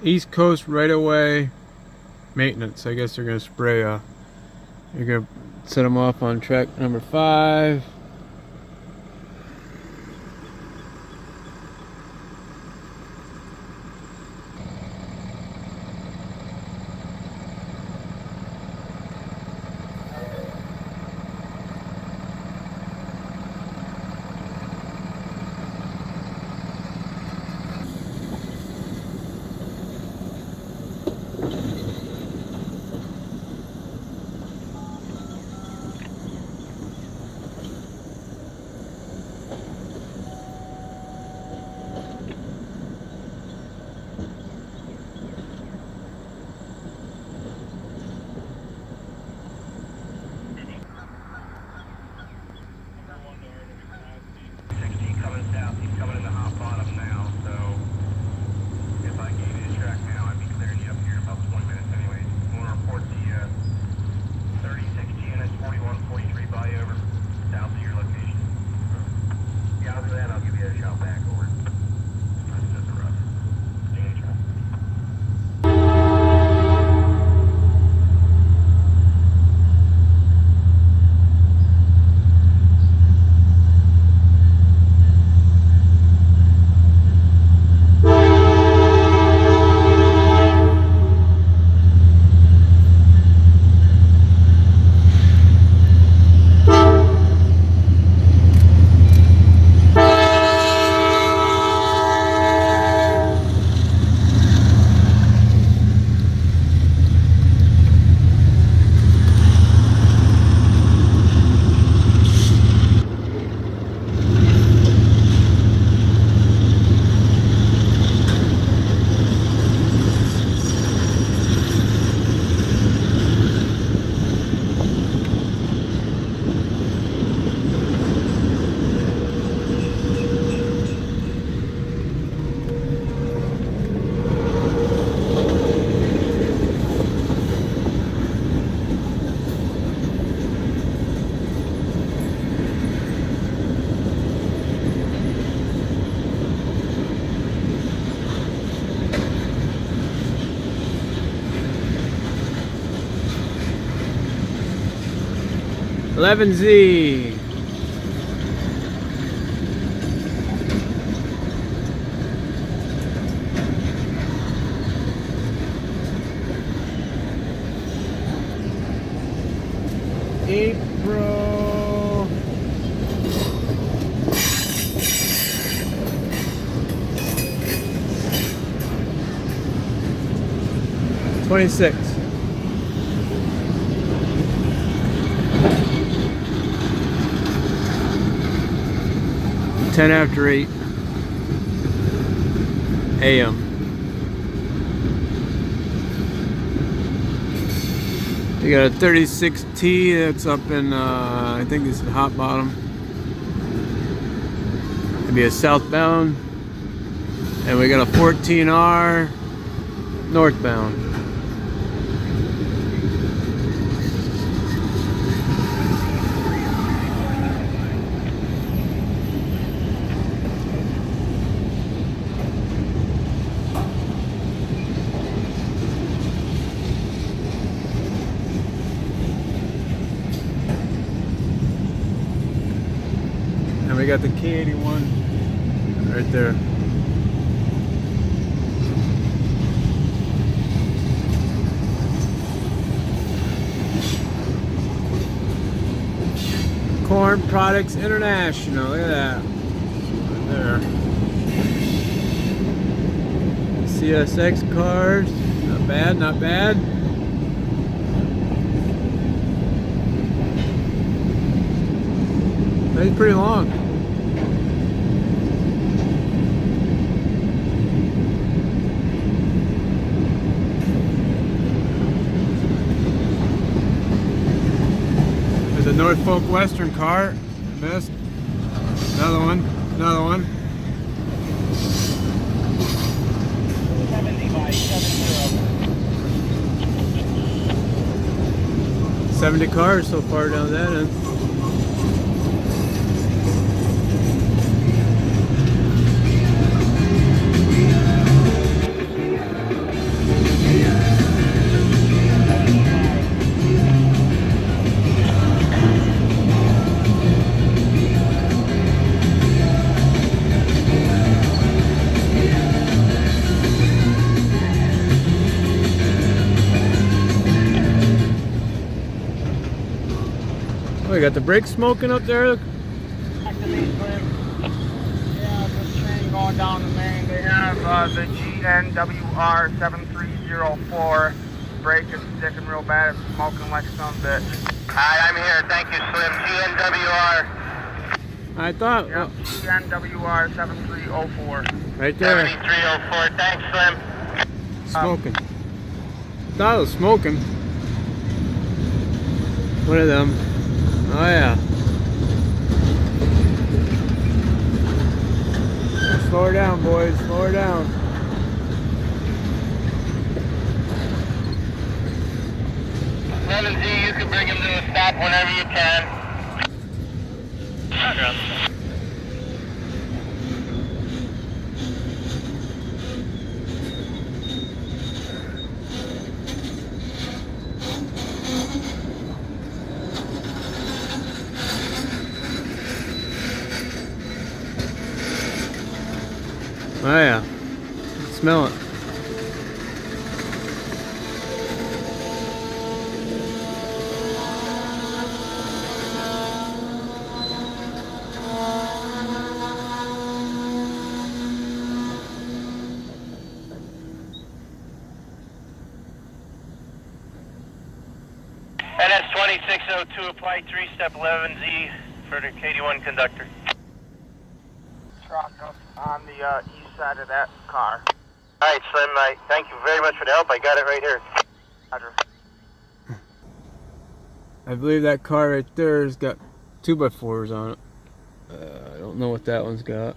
East Coast right away maintenance. I guess they're gonna spray. You're gonna set them off on track number 5. Z. April 26th. 10 after 8 a.m. You got a 36T that's up in, I think this is Hot Bottom. Maybe a southbound. And we got a 14R northbound. And we got the K81 right there. Corn Products International, look at that. Right there. CSX cars, not bad, not bad. It's pretty long. There's a Norfolk Western car, best. Another one, another one. 70 by 70. 70 cars so far down that end. got the brakes smoking up there? Back to me, Slim. Yeah, this train going down the main. They have the GNWR 7304. Brake is sticking real bad. It's smoking like some bitch. Hi, I'm here. Thank you, Slim. GNWR. I thought. Yep, GNWR 7304. Right there. 7304. Thanks, Slim. Smoking. I thought it was smoking. One of them. Oh yeah. Slow her down, boys. Slow her down. Lemon Z, you can bring him to a stop whenever you can. Oh yeah. Smell it. NS 2602, apply 3-step 11Z for the KD1 conductor. Truck up on the east side of that car. Alright, Slim, thank you very much for the help. I got it right here. Roger. I believe that car right there has got 2x4s on it. I don't know what that one's got.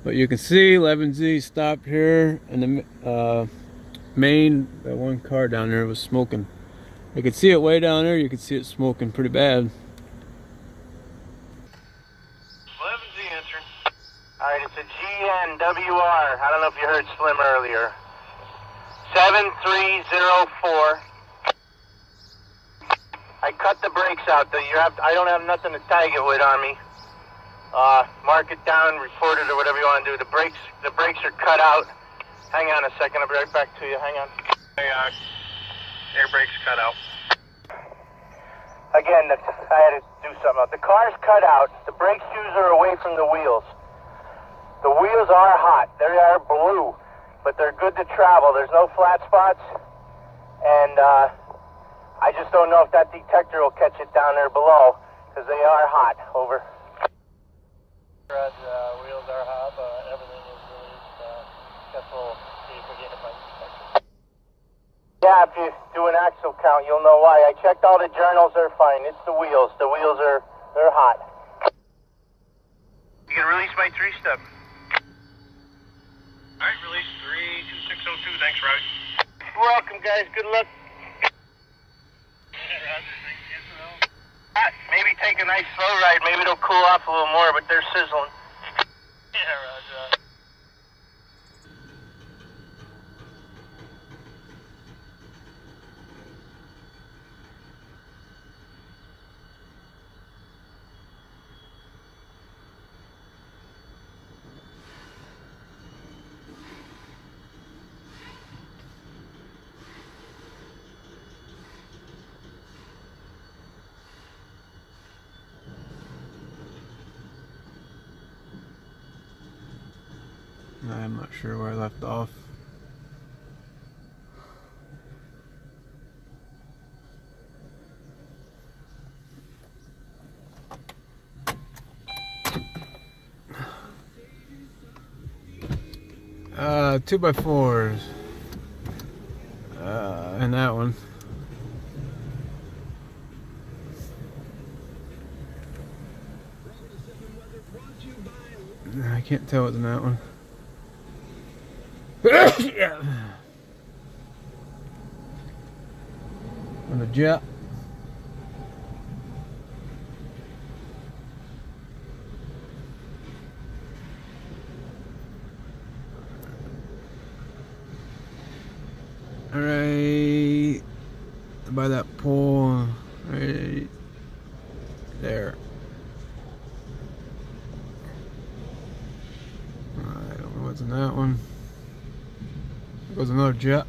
But you can see 11Z stopped here, and the main, that one car down there was smoking. You could see it way down there, you could see it smoking pretty bad. 11Z answering. Alright, it's a GNWR. I don't know if you heard Slim earlier. 7304. I cut the brakes out. I don't have nothing to tag it with on me. Mark it down, report it, or whatever you want to do. The brakes are cut out. Hang on a second, I'll be right back to you. Hang on. Hey, air brakes cut out. Again, I had to do something else. The car's cut out. The brake shoes are away from the wheels. The wheels are hot. They are blue, but they're good to travel. There's no flat spots, and I just don't know if that detector will catch it down there below, because they are hot. Over. Wheels are hot, but everything is released. Guess we'll see if we get it by detector. Yeah, if you do an axle count, you'll know why. I checked all the journals, they're fine. It's the wheels. The wheels they're hot. You can release my 3-step. Alright, release 32602. Thanks, Robbie. You're welcome, guys. Good luck. Maybe take a nice slow ride. Maybe it'll cool off a little more, but they're sizzling. Yeah, Roger. I'm not sure where I left off. Two by fours. And that one. I can't tell what's in that one. Yeah. On the jet. Alright, by that pole, right there. I don't know what's in that one. There goes another jet.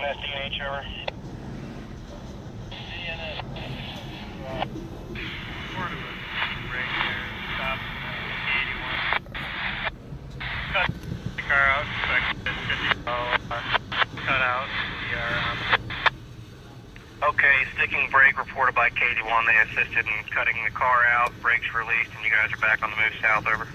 SDNH, over. Cut the car out, cut out. Okay, sticking brake reported by KD1. They assisted in cutting the car out, brakes released, and you guys are back on the move south, over.